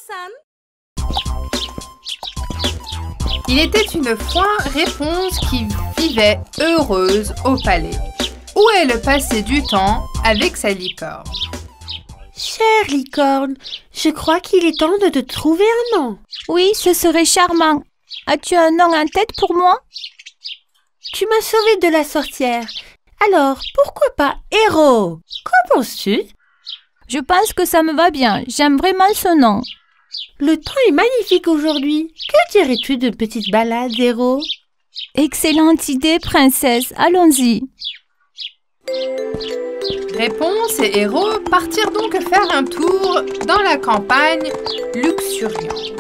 San. Il était une fois Réponse qui vivait heureuse au palais, où elle passait du temps avec sa licorne. Chère licorne, je crois qu'il est temps de te trouver un nom. Oui, ce serait charmant. As-tu un nom en tête pour moi? Tu m'as sauvé de la sorcière. Alors, pourquoi pas Héros? Qu'en penses-tu? Je pense que ça me va bien. J'aime vraiment ce nom. Le temps est magnifique aujourd'hui. Que dirais-tu d'une petite balade, Héros? Excellente idée, princesse. Allons-y. Réponse et Héros partirent donc faire un tour dans la campagne luxuriante.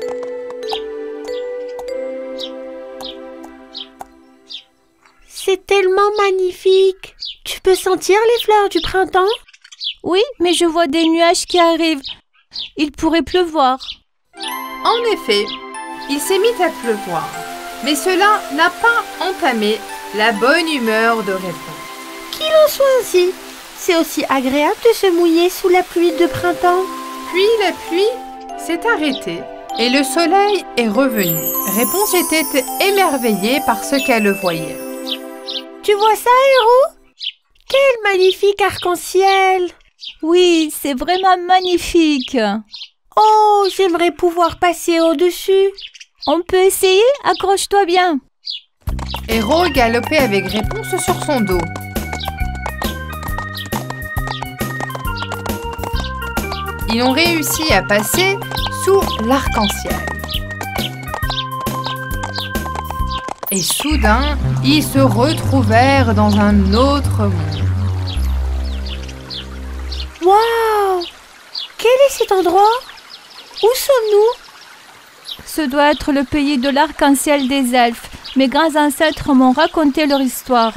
C'est tellement magnifique. Tu peux sentir les fleurs du printemps? Oui, mais je vois des nuages qui arrivent. Il pourrait pleuvoir. En effet, il s'est mis à pleuvoir, mais cela n'a pas entamé la bonne humeur de Réponse. Qu'il en soit ainsi. C'est aussi agréable de se mouiller sous la pluie de printemps. Puis la pluie s'est arrêtée et le soleil est revenu. Réponse était émerveillée par ce qu'elle voyait. Tu vois ça, Héros? Quel magnifique arc-en-ciel! Oui, c'est vraiment magnifique. Oh, j'aimerais pouvoir passer au-dessus. On peut essayer? Accroche-toi bien. Héros galopait avec Réponse sur son dos. Ils ont réussi à passer sous l'arc-en-ciel. Et soudain, ils se retrouvèrent dans un autre monde. Waouh! Quel est cet endroit? Où sommes-nous? Ce doit être le pays de l'arc-en-ciel des elfes. Mes grands ancêtres m'ont raconté leur histoire.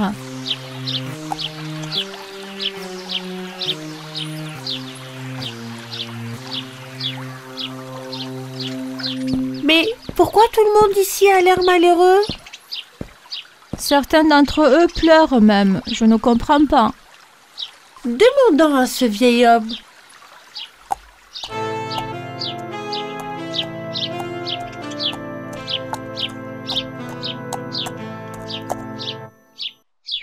Mais pourquoi tout le monde ici a l'air malheureux? Certains d'entre eux pleurent même. Je ne comprends pas. Demandons à ce vieil homme.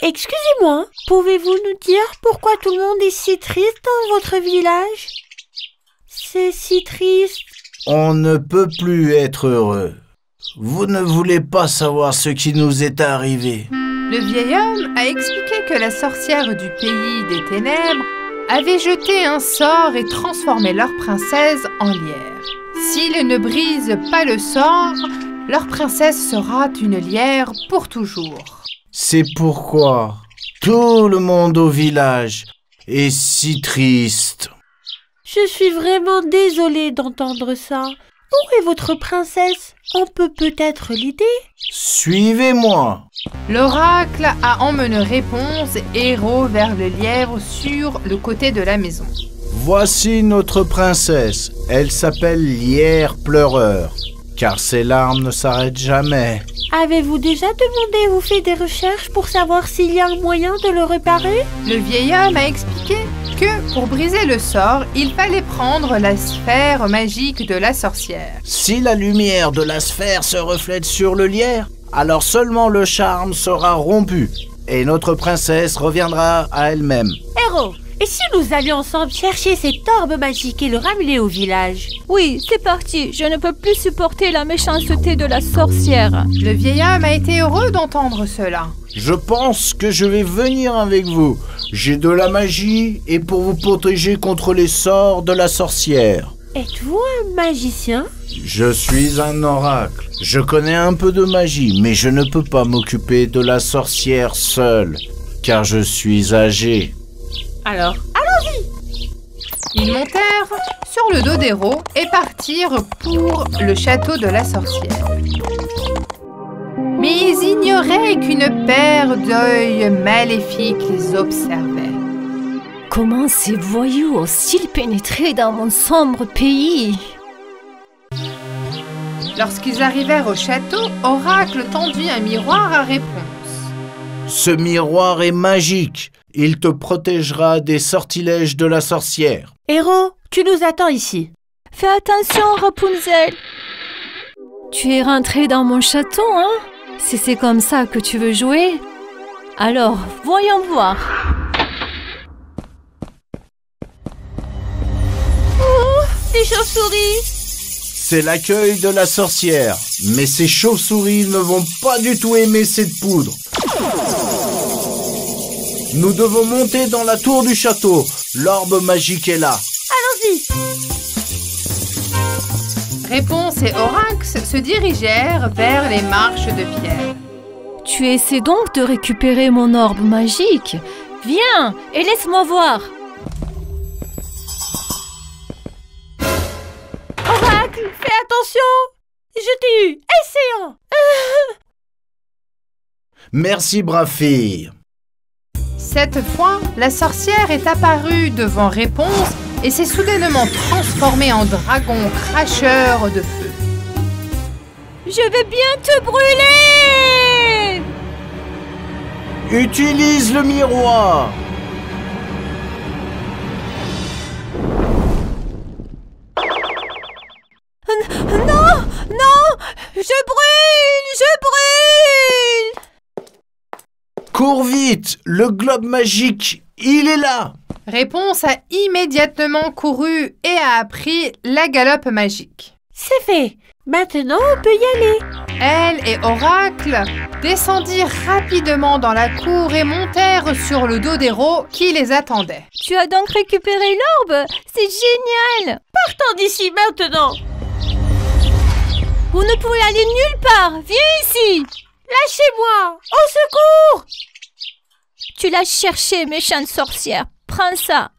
Excusez-moi, pouvez-vous nous dire pourquoi tout le monde est si triste dans votre village? C'est si triste. On ne peut plus être heureux. Vous ne voulez pas savoir ce qui nous est arrivé. Le vieil homme a expliqué que la sorcière du pays des ténèbres avait jeté un sort et transformé leur princesse en lierre. S'ils ne brisent pas le sort, leur princesse sera une lierre pour toujours. C'est pourquoi tout le monde au village est si triste. Je suis vraiment désolée d'entendre ça. Où est votre princesse? On peut peut-être l'aider? Suivez-moi. L'oracle a emmené Réponse et Héros vers le lièvre sur le côté de la maison. Voici notre princesse. Elle s'appelle Lierre Pleureur, car ses larmes ne s'arrêtent jamais. Avez-vous déjà demandé ou fait des recherches pour savoir s'il y a un moyen de le réparer? Le vieil homme a expliqué que pour briser le sort, il fallait prendre la sphère magique de la sorcière. Si la lumière de la sphère se reflète sur le lierre, alors seulement le charme sera rompu et notre princesse reviendra à elle-même. Héros, et si nous allions ensemble chercher cet orbe magique et le ramener au village? Oui, c'est parti. Je ne peux plus supporter la méchanceté de la sorcière. Le vieil homme a été heureux d'entendre cela. Je pense que je vais venir avec vous. J'ai de la magie et pour vous protéger contre les sorts de la sorcière. Êtes-vous un magicien? Je suis un oracle. Je connais un peu de magie, mais je ne peux pas m'occuper de la sorcière seule, car je suis âgé. Alors, allons-y! Ils montèrent sur le dos d'Héros et partirent pour le château de la sorcière. Mais ils ignoraient qu'une paire d'œils maléfiques les observait. Comment ces voyous ont-ils pénétré dans mon sombre pays? Lorsqu'ils arrivèrent au château, Oracle tendit un miroir à Réponse. Ce miroir est magique. Il te protégera des sortilèges de la sorcière. Héros, tu nous attends ici. Fais attention, Rapunzel. Tu es rentrée dans mon château, hein? Si c'est comme ça que tu veux jouer, alors voyons voir. Des chauves-souris! C'est l'accueil de la sorcière. Mais ces chauves-souris ne vont pas du tout aimer cette poudre. Nous devons monter dans la tour du château. L'orbe magique est là. Allons-y! Réponse et Orax se dirigèrent vers les marches de pierre. Tu essaies donc de récupérer mon orbe magique. Viens et laisse-moi voir. Oracle, fais attention! Je t'ai eu! Essayons! Merci, brave fille. Cette fois, la sorcière est apparue devant Réponse et s'est soudainement transformée en dragon cracheur de feu. Je vais bien te brûler! Utilise le miroir. Non! Non! Je brûle! Je brûle! Cours vite. Le globe magique, il est là. Réponse a immédiatement couru et a appris la galope magique. C'est fait! Maintenant, on peut y aller! Elle et Oracle descendirent rapidement dans la cour et montèrent sur le dos d'Héros qui les attendait. Tu as donc récupéré l'orbe? C'est génial! Partons d'ici maintenant! Vous ne pouvez aller nulle part! Viens ici! Lâchez-moi! Au secours! Tu l'as cherché, méchante sorcière. Prends ça.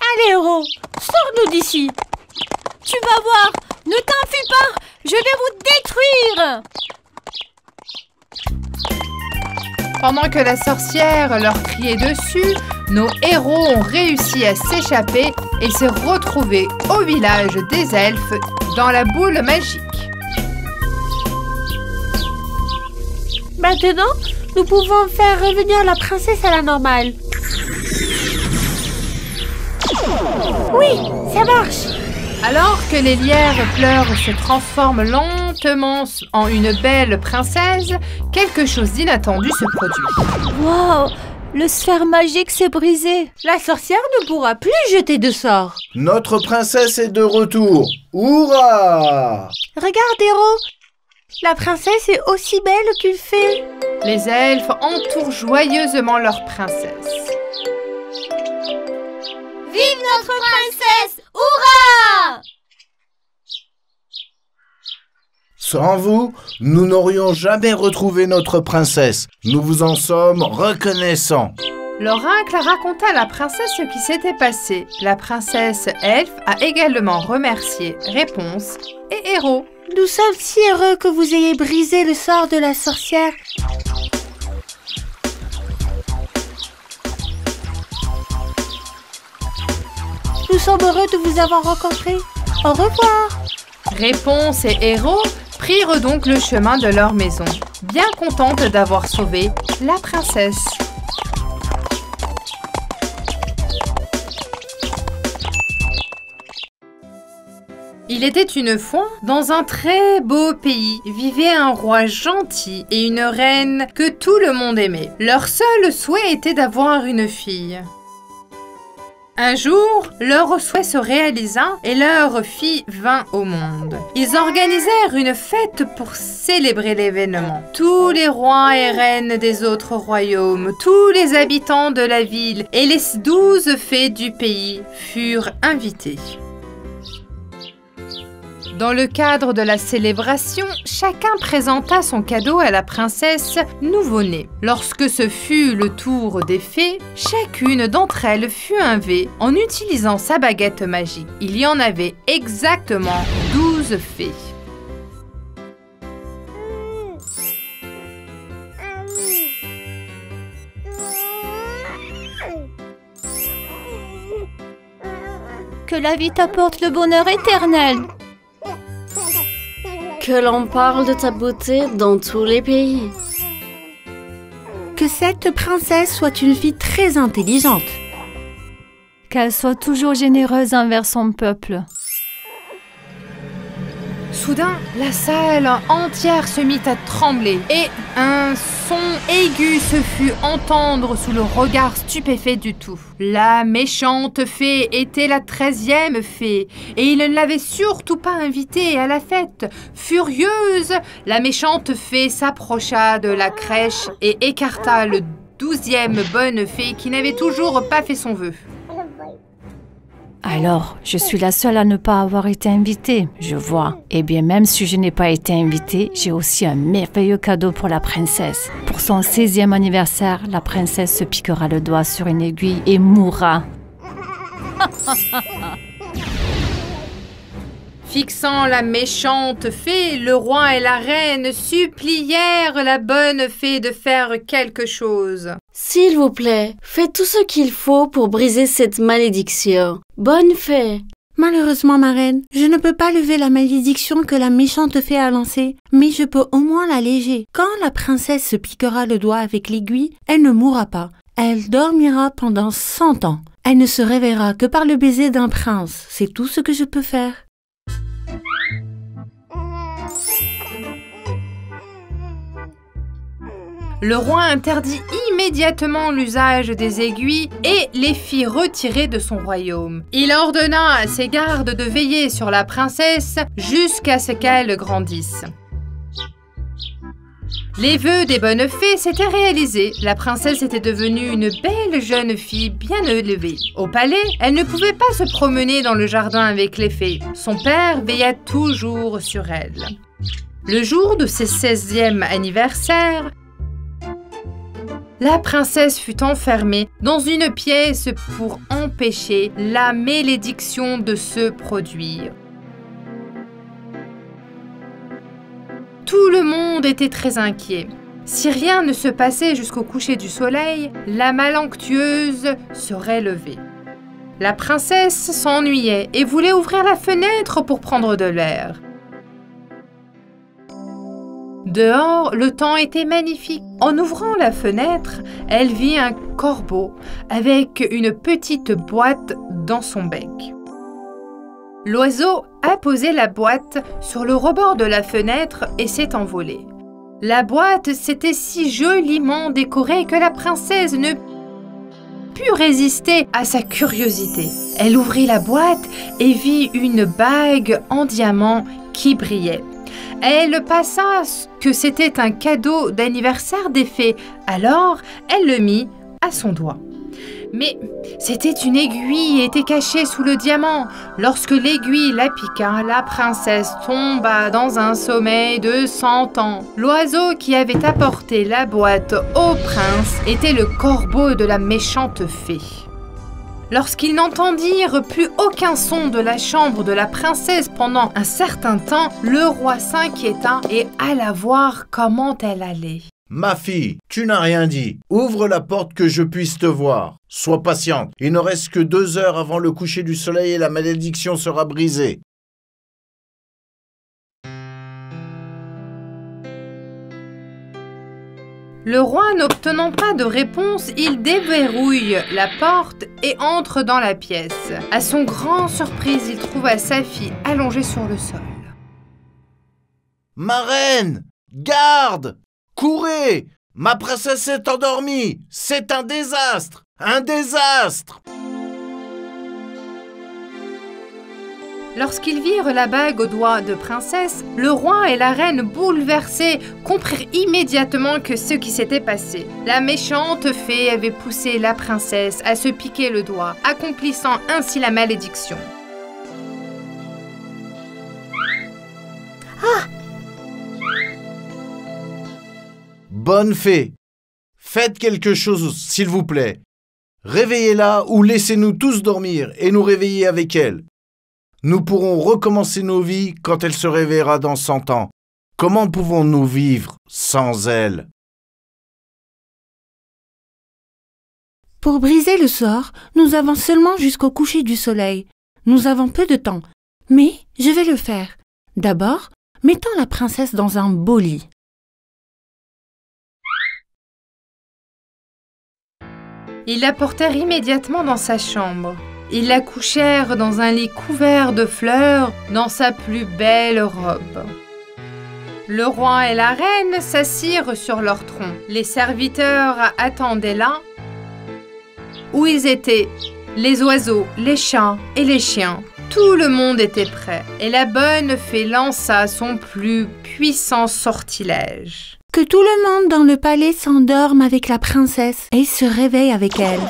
Allez, Héros, sors-nous d'ici! Tu vas voir! Ne t'enfuis pas! Je vais vous détruire! Pendant que la sorcière leur criait dessus, nos héros ont réussi à s'échapper et se retrouver au village des elfes dans la boule magique. Maintenant, nous pouvons faire revenir la princesse à la normale. Oui, ça marche! Alors que les lierres pleures se transforment lentement en une belle princesse, quelque chose d'inattendu se produit. Waouh! Le sphère magique s'est brisé. La sorcière ne pourra plus jeter de sorts. Notre princesse est de retour. Hurrah! Regarde, Héros! La princesse est aussi belle qu'il fait. Les elfes entourent joyeusement leur princesse. Vive notre princesse! Hurrah! Sans vous, nous n'aurions jamais retrouvé notre princesse. Nous vous en sommes reconnaissants. L'oracle raconta à la princesse ce qui s'était passé. La princesse elfe a également remercié Réponse et Héros. Nous sommes si heureux que vous ayez brisé le sort de la sorcière. Nous sommes heureux de vous avoir rencontré. Au revoir. Réponse et Héros prirent donc le chemin de leur maison, bien contentes d'avoir sauvé la princesse. Il était une fois, dans un très beau pays, vivait un roi gentil et une reine que tout le monde aimait. Leur seul souhait était d'avoir une fille. Un jour, leur souhait se réalisa et leur fille vint au monde. Ils organisèrent une fête pour célébrer l'événement. Tous les rois et reines des autres royaumes, tous les habitants de la ville et les 12 fées du pays furent invités. Dans le cadre de la célébration, chacun présenta son cadeau à la princesse nouveau-née. Lorsque ce fut le tour des fées, chacune d'entre elles fut invée en utilisant sa baguette magique. Il y en avait exactement 12 fées. Que la vie t'apporte le bonheur éternel. Que l'on parle de ta beauté dans tous les pays. Que que cette princesse soit une fille très intelligente. Qu'elle soit toujours généreuse envers son peuple. Soudain, la salle entière se mit à trembler et un son aigu se fut entendre sous le regard stupéfait du tout. La méchante fée était la 13e fée et il ne l'avait surtout pas invitée à la fête. Furieuse, la méchante fée s'approcha de la crèche et écarta le 12e bonne fée qui n'avait toujours pas fait son vœu. Alors, je suis la seule à ne pas avoir été invitée, je vois. Eh bien, même si je n'ai pas été invitée, j'ai aussi un merveilleux cadeau pour la princesse. Pour son 16e anniversaire, la princesse se piquera le doigt sur une aiguille et mourra. Fixant la méchante fée, le roi et la reine supplièrent la bonne fée de faire quelque chose. S'il vous plaît, faites tout ce qu'il faut pour briser cette malédiction. Bonne fée. Malheureusement, ma reine, je ne peux pas lever la malédiction que la méchante fée a lancée, mais je peux au moins l'alléger. Quand la princesse se piquera le doigt avec l'aiguille, elle ne mourra pas. Elle dormira pendant 100 ans. Elle ne se réveillera que par le baiser d'un prince. C'est tout ce que je peux faire. Le roi interdit immédiatement l'usage des aiguilles et les fit retirer de son royaume. Il ordonna à ses gardes de veiller sur la princesse jusqu'à ce qu'elle grandisse. Les vœux des bonnes fées s'étaient réalisés. La princesse était devenue une belle jeune fille bien élevée. Au palais, elle ne pouvait pas se promener dans le jardin avec les fées. Son père veilla toujours sur elle. Le jour de ses 16e anniversaire, la princesse fut enfermée dans une pièce pour empêcher la malédiction de se produire. Tout le monde était très inquiet. Si rien ne se passait jusqu'au coucher du soleil, la malentueuse serait levée. La princesse s'ennuyait et voulait ouvrir la fenêtre pour prendre de l'air. Dehors, le temps était magnifique. En ouvrant la fenêtre, elle vit un corbeau avec une petite boîte dans son bec. L'oiseau a posé la boîte sur le rebord de la fenêtre et s'est envolé. La boîte s'était si joliment décorée que la princesse ne put résister à sa curiosité. Elle ouvrit la boîte et vit une bague en diamant qui brillait. Elle pensa que c'était un cadeau d'anniversaire des fées, alors elle le mit à son doigt. Mais c'était une aiguille et était cachée sous le diamant. Lorsque l'aiguille la piqua, la princesse tomba dans un sommeil de 100 ans. L'oiseau qui avait apporté la boîte au prince était le corbeau de la méchante fée. Lorsqu'ils n'entendirent plus aucun son de la chambre de la princesse pendant un certain temps, le roi s'inquiéta et alla voir comment elle allait. « Ma fille, tu n'as rien dit. Ouvre la porte que je puisse te voir. Sois patiente. Il ne reste que 2 heures avant le coucher du soleil et la malédiction sera brisée. » Le roi n'obtenant pas de réponse, il déverrouille la porte et entre dans la pièce. À son grand surprise, il trouva sa fille allongée sur le sol. « Ma reine, garde! Courez! Ma princesse est endormie! C'est un désastre! Un désastre! » Lorsqu'ils virent la bague au doigt de princesse, le roi et la reine, bouleversés, comprirent immédiatement que ce qui s'était passé. La méchante fée avait poussé la princesse à se piquer le doigt, accomplissant ainsi la malédiction. Bonne fée, faites quelque chose, s'il vous plaît. Réveillez-la ou laissez-nous tous dormir et nous réveiller avec elle. Nous pourrons recommencer nos vies quand elle se réveillera dans 100 ans. Comment pouvons-nous vivre sans elle? Pour briser le sort, nous avons seulement jusqu'au coucher du soleil. Nous avons peu de temps, mais je vais le faire. D'abord, mettons la princesse dans un beau lit. Ils la portèrent immédiatement dans sa chambre. Ils la couchèrent dans un lit couvert de fleurs, dans sa plus belle robe. Le roi et la reine s'assirent sur leur tronc. Les serviteurs attendaient là où ils étaient. Les oiseaux, les chats et les chiens. Tout le monde était prêt. Et la bonne fée lança son plus puissant sortilège. Que tout le monde dans le palais s'endorme avec la princesse et se réveille avec elle.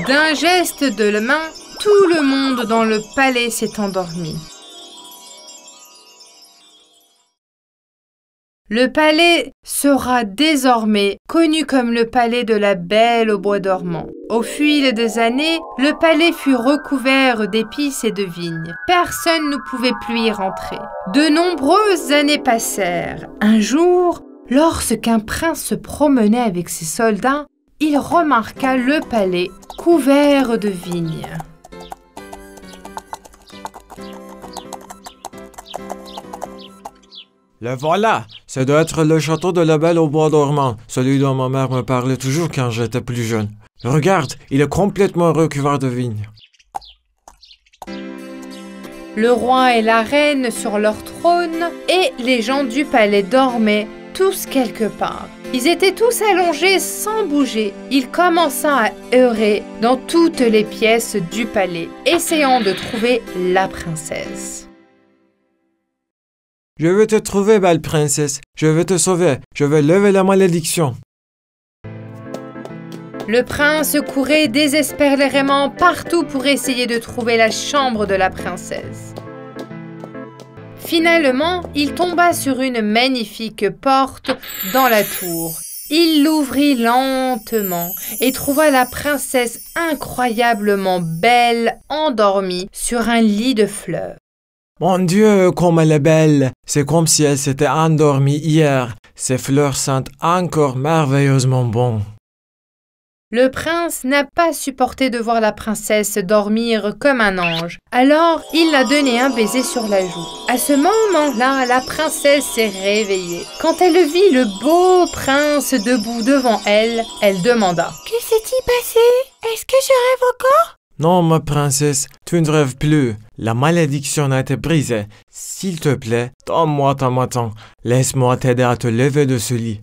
D'un geste de la main, tout le monde dans le palais s'est endormi. Le palais sera désormais connu comme le palais de la Belle au bois dormant. Au fil des années, le palais fut recouvert d'épices et de vignes. Personne ne pouvait plus y rentrer. De nombreuses années passèrent. Un jour, lorsqu'un prince se promenait avec ses soldats, il remarqua le palais couvert de vignes. Le voilà! Ça doit être le château de la Belle au bois dormant, celui dont ma mère me parlait toujours quand j'étais plus jeune. Regarde, il est complètement recouvert de vignes. Le roi et la reine sur leur trône et les gens du palais dormaient tous quelque part. Ils étaient tous allongés sans bouger. Il commença à errer dans toutes les pièces du palais, essayant de trouver la princesse. Je vais te trouver, belle princesse. Je vais te sauver. Je vais lever la malédiction. Le prince courait désespérément partout pour essayer de trouver la chambre de la princesse. Finalement, il tomba sur une magnifique porte dans la tour. Il l'ouvrit lentement et trouva la princesse incroyablement belle, endormie sur un lit de fleurs. Mon Dieu, comme elle est belle! C'est comme si elle s'était endormie hier. Ces fleurs sentent encore merveilleusement bon. Le prince n'a pas supporté de voir la princesse dormir comme un ange. Alors, il l'a donné un baiser sur la joue. À ce moment-là, la princesse s'est réveillée. Quand elle vit le beau prince debout devant elle, elle demanda « Que s'est-il passé? Est-ce que je rêve encore? » Non, ma princesse, tu ne rêves plus. La malédiction a été brisée. S'il te plaît, donne-moi ton matin. Laisse-moi t'aider à te lever de ce lit.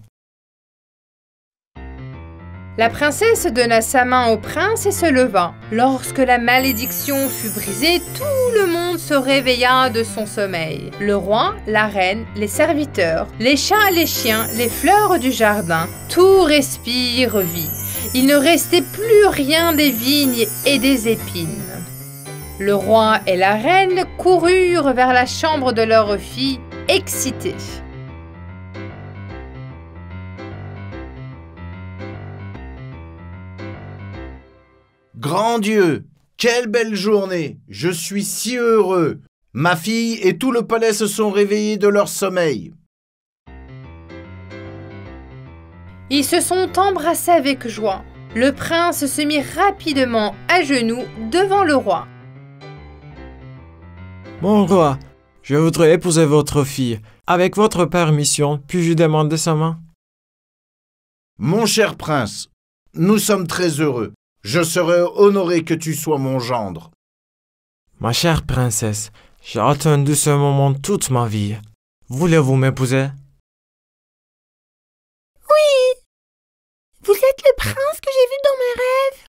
La princesse donna sa main au prince et se leva. Lorsque la malédiction fut brisée, tout le monde se réveilla de son sommeil. Le roi, la reine, les serviteurs, les chats, les chiens, les fleurs du jardin, tout respire vie. Il ne restait plus rien des vignes et des épines. Le roi et la reine coururent vers la chambre de leur fille, excités. Grand Dieu, quelle belle journée! Je suis si heureux! Ma fille et tout le palais se sont réveillés de leur sommeil. Ils se sont embrassés avec joie. Le prince se mit rapidement à genoux devant le roi. Mon roi, je voudrais épouser votre fille. Avec votre permission, puis-je demander sa main? Mon cher prince, nous sommes très heureux. Je serai honoré que tu sois mon gendre. Ma chère princesse, j'ai attendu ce moment toute ma vie. Voulez-vous m'épouser? Oui! Vous êtes le prince que j'ai vu dans mes rêves.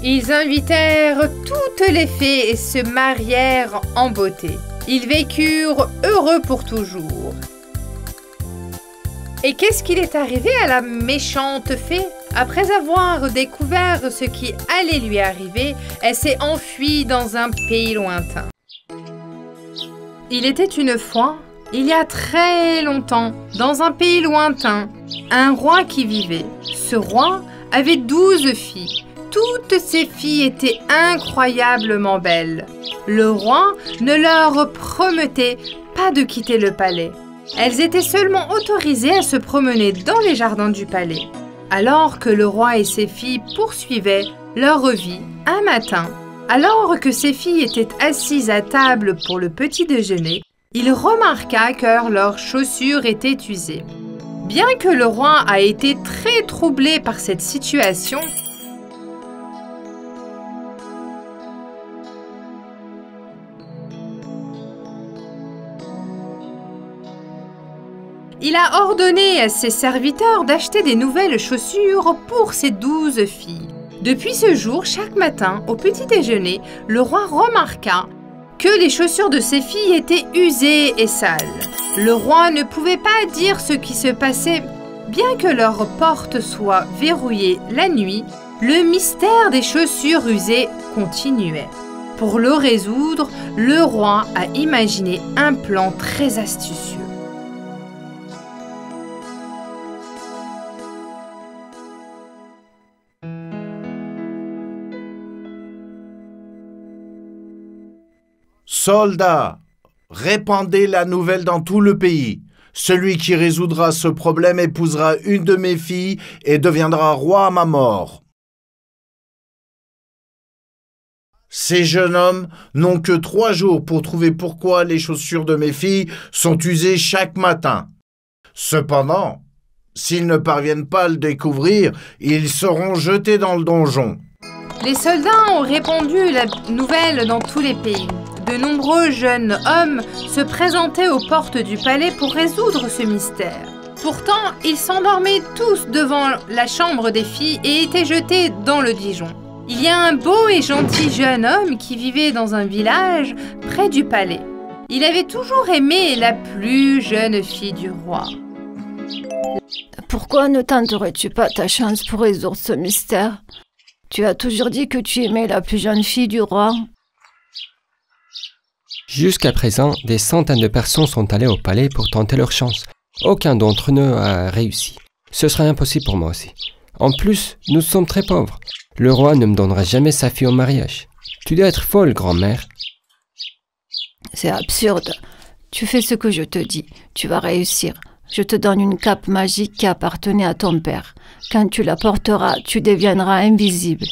Ils invitèrent toutes les fées et se marièrent en beauté. Ils vécurent heureux pour toujours. Et qu'est-ce qu'il est arrivé à la méchante fée? Après avoir découvert ce qui allait lui arriver, elle s'est enfuie dans un pays lointain. Il était une fois, il y a très longtemps, dans un pays lointain, un roi qui vivait. Ce roi avait 12 filles. Toutes ces filles étaient incroyablement belles. Le roi ne leur promettait pas de quitter le palais. Elles étaient seulement autorisées à se promener dans les jardins du palais. Alors que le roi et ses filles poursuivaient leur vie, un matin, alors que ses filles étaient assises à table pour le petit déjeuner, Il remarqua que leurs chaussures étaient usées. Bien que le roi a été très troublé par cette situation, il a ordonné à ses serviteurs d'acheter des nouvelles chaussures pour ses 12 filles. Depuis ce jour, chaque matin, au petit déjeuner, le roi remarqua que les chaussures de ses filles étaient usées et sales. Le roi ne pouvait pas dire ce qui se passait. Bien que leurs portes soient verrouillées la nuit, le mystère des chaussures usées continuait. Pour le résoudre, le roi a imaginé un plan très astucieux. Soldats, répandez la nouvelle dans tout le pays. Celui qui résoudra ce problème épousera une de mes filles et deviendra roi à ma mort. Ces jeunes hommes n'ont que 3 jours pour trouver pourquoi les chaussures de mes filles sont usées chaque matin. Cependant, s'ils ne parviennent pas à le découvrir, ils seront jetés dans le donjon. Les soldats ont répandu la nouvelle dans tous les pays. De nombreux jeunes hommes se présentaient aux portes du palais pour résoudre ce mystère. Pourtant, ils s'endormaient tous devant la chambre des filles et étaient jetés dans le Dijon. Il y a un beau et gentil jeune homme qui vivait dans un village près du palais. Il avait toujours aimé la plus jeune fille du roi. Pourquoi ne tenterais-tu pas ta chance pour résoudre ce mystère? Tu as toujours dit que tu aimais la plus jeune fille du roi. Jusqu'à présent, des centaines de personnes sont allées au palais pour tenter leur chance. Aucun d'entre eux n'a réussi. Ce serait impossible pour moi aussi. En plus, nous sommes très pauvres. Le roi ne me donnera jamais sa fille au mariage. Tu dois être folle, grand-mère. C'est absurde. Tu fais ce que je te dis. Tu vas réussir. Je te donne une cape magique qui appartenait à ton père. Quand tu la porteras, tu deviendras invisible.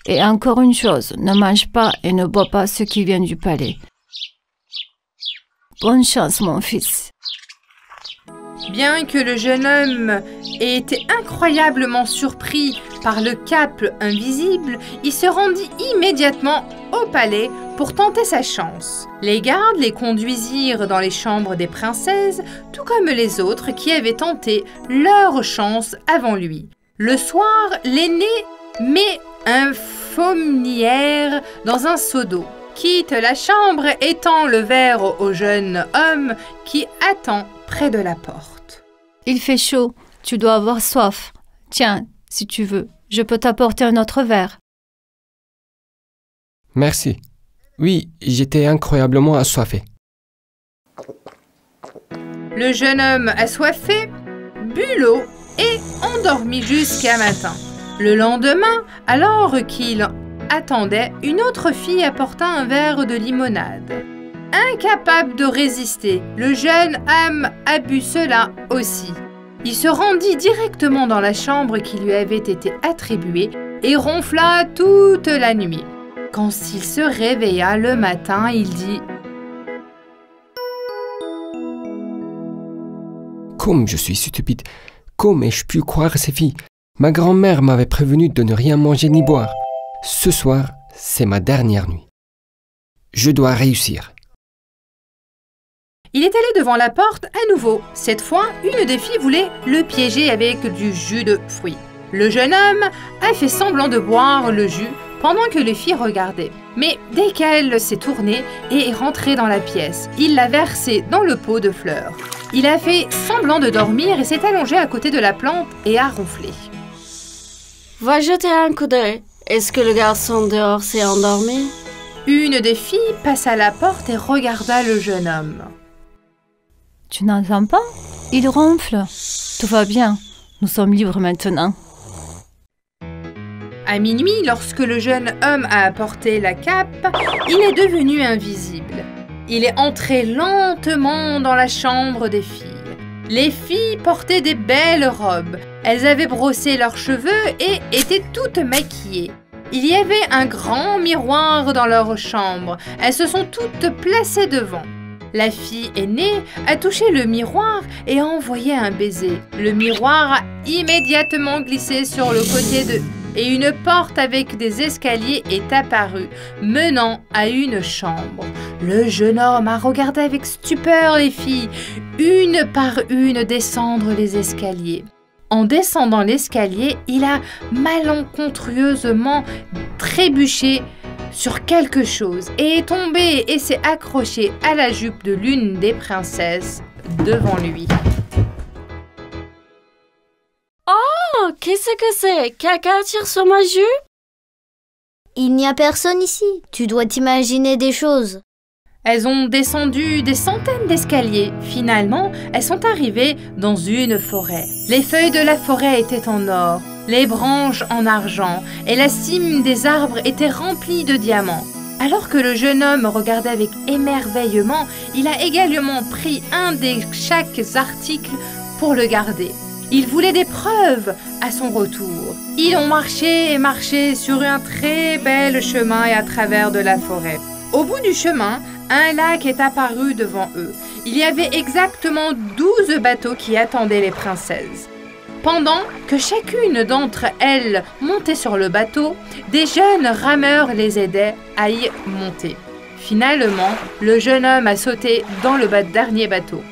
Et encore une chose, ne mange pas et ne bois pas ce qui vient du palais. Bonne chance, mon fils. Bien que le jeune homme ait été incroyablement surpris par le cap invisible, il se rendit immédiatement au palais pour tenter sa chance. Les gardes les conduisirent dans les chambres des princesses, tout comme les autres qui avaient tenté leur chance avant lui. Le soir, l'aîné met un faumière dans un seau d'eau, quitte la chambre et tend le verre au jeune homme qui attend près de la porte. Il fait chaud, tu dois avoir soif. Tiens, si tu veux, je peux t'apporter un autre verre. Merci. Oui, j'étais incroyablement assoiffé. Le jeune homme assoiffé but l'eau et endormit jusqu'à matin. Le lendemain, alors qu'il attendait, une autre fille apporta un verre de limonade. Incapable de résister, le jeune homme a bu cela aussi. Il se rendit directement dans la chambre qui lui avait été attribuée et ronfla toute la nuit. Quand il se réveilla le matin, il dit « Comme je suis stupide, comment ai-je pu croire ces filles? Ma grand-mère m'avait prévenu de ne rien manger ni boire. Ce soir, c'est ma dernière nuit. Je dois réussir. » Il est allé devant la porte à nouveau. Cette fois, une des filles voulait le piéger avec du jus de fruits. Le jeune homme a fait semblant de boire le jus pendant que les filles regardaient. Mais dès qu'elle s'est tournée et est rentrée dans la pièce, il l'a versé dans le pot de fleurs. Il a fait semblant de dormir et s'est allongé à côté de la plante et a ronflé. Va jeter un coup d'œil. Est-ce que le garçon dehors s'est endormi? Une des filles passa à la porte et regarda le jeune homme. Tu n'entends pas? Il ronfle. Tout va bien. Nous sommes libres maintenant. À minuit, lorsque le jeune homme a apporté la cape, il est devenu invisible. Il est entré lentement dans la chambre des filles. Les filles portaient des belles robes. Elles avaient brossé leurs cheveux et étaient toutes maquillées. Il y avait un grand miroir dans leur chambre. Elles se sont toutes placées devant. La fille aînée a touché le miroir et a envoyé un baiser. Le miroir a immédiatement glissé sur le côté et une porte avec des escaliers est apparue, menant à une chambre. Le jeune homme a regardé avec stupeur les filles, une par une, descendre les escaliers. En descendant l'escalier, il a malencontreusement trébuché sur quelque chose et est tombé et s'est accroché à la jupe de l'une des princesses devant lui. Oh, qu'est-ce que c'est? Quelqu'un tire sur ma jupe? Il n'y a personne ici. Tu dois t'imaginer des choses. Elles ont descendu des centaines d'escaliers. Finalement, elles sont arrivées dans une forêt. Les feuilles de la forêt étaient en or, les branches en argent, et la cime des arbres était remplie de diamants. Alors que le jeune homme regardait avec émerveillement, il a également pris un de chaque article pour le garder. Il voulait des preuves à son retour. Ils ont marché et marché sur un très bel chemin et à travers de la forêt. Au bout du chemin, un lac est apparu devant eux. Il y avait exactement 12 bateaux qui attendaient les princesses. Pendant que chacune d'entre elles montait sur le bateau, des jeunes rameurs les aidaient à y monter. Finalement, le jeune homme a sauté dans le dernier bateau.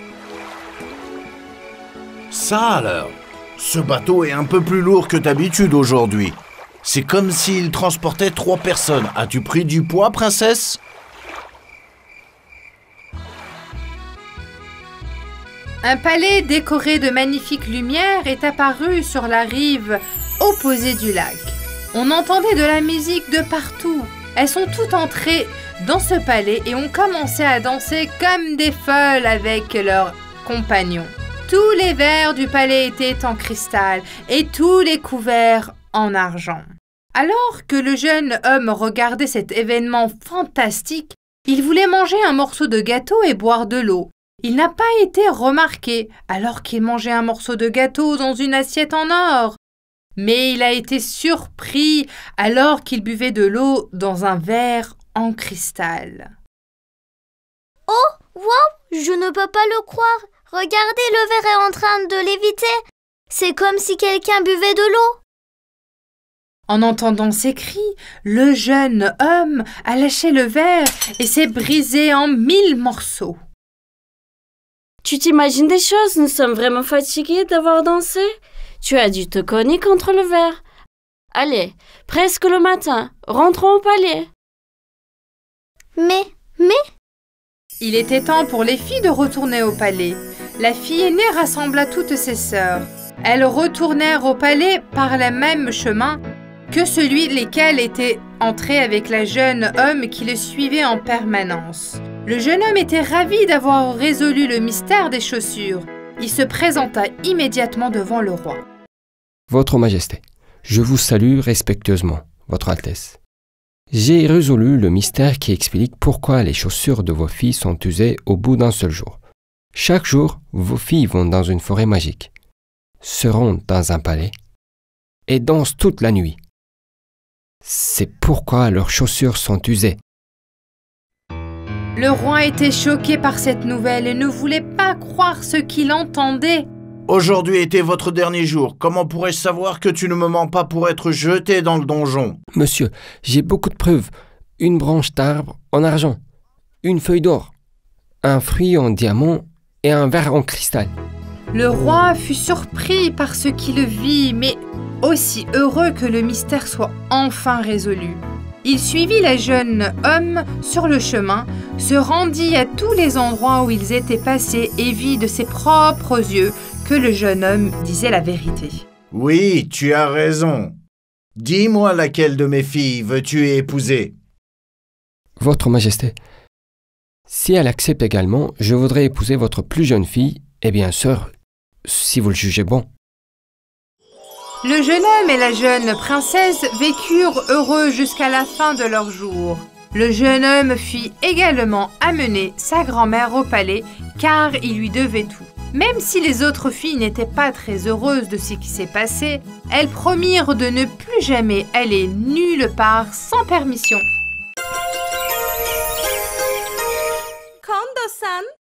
Ça alors, ce bateau est un peu plus lourd que d'habitude aujourd'hui. C'est comme s'il transportait 3 personnes. As-tu pris du poids, princesse? Un palais décoré de magnifiques lumières est apparu sur la rive opposée du lac. On entendait de la musique de partout. Elles sont toutes entrées dans ce palais et ont commencé à danser comme des folles avec leurs compagnons. Tous les verres du palais étaient en cristal et tous les couverts en argent. Alors que le jeune homme regardait cet événement fantastique, il voulait manger un morceau de gâteau et boire de l'eau. Il n'a pas été remarqué alors qu'il mangeait un morceau de gâteau dans une assiette en or. Mais il a été surpris alors qu'il buvait de l'eau dans un verre en cristal. Oh, wow, je ne peux pas le croire. Regardez, le verre est en train de léviter. C'est comme si quelqu'un buvait de l'eau. En entendant ces cris, le jeune homme a lâché le verre et s'est brisé en 1000 morceaux. Tu t'imagines des choses? Nous sommes vraiment fatigués d'avoir dansé. Tu as dû te cogner contre le verre. Allez, presque le matin, rentrons au palais. Mais... Il était temps pour les filles de retourner au palais. La fille aînée rassembla toutes ses sœurs. Elles retournèrent au palais par le même chemin que celui lesquels étaient entrés avec la jeune homme qui le suivait en permanence. Le jeune homme était ravi d'avoir résolu le mystère des chaussures. Il se présenta immédiatement devant le roi. Votre Majesté, je vous salue respectueusement, Votre Altesse. J'ai résolu le mystère qui explique pourquoi les chaussures de vos filles sont usées au bout d'un seul jour. Chaque jour, vos filles vont dans une forêt magique, se rendent dans un palais et dansent toute la nuit. C'est pourquoi leurs chaussures sont usées. Le roi était choqué par cette nouvelle et ne voulait pas croire ce qu'il entendait. Aujourd'hui était votre dernier jour. Comment pourrais-je savoir que tu ne me mens pas pour être jeté dans le donjon? Monsieur, j'ai beaucoup de preuves. Une branche d'arbre en argent, une feuille d'or, un fruit en diamant et un verre en cristal. Le roi fut surpris par ce qu'il vit, mais aussi heureux que le mystère soit enfin résolu. Il suivit le jeune homme sur le chemin, se rendit à tous les endroits où ils étaient passés et vit de ses propres yeux que le jeune homme disait la vérité. Oui, tu as raison. Dis-moi laquelle de mes filles veux-tu épouser? Votre Majesté, si elle accepte également, je voudrais épouser votre plus jeune fille et bien sûr, si vous le jugez bon. Le jeune homme et la jeune princesse vécurent heureux jusqu'à la fin de leur jour. Le jeune homme fit également amener sa grand-mère au palais car il lui devait tout. Même si les autres filles n'étaient pas très heureuses de ce qui s'est passé, elles promirent de ne plus jamais aller nulle part sans permission. Quand enteresan.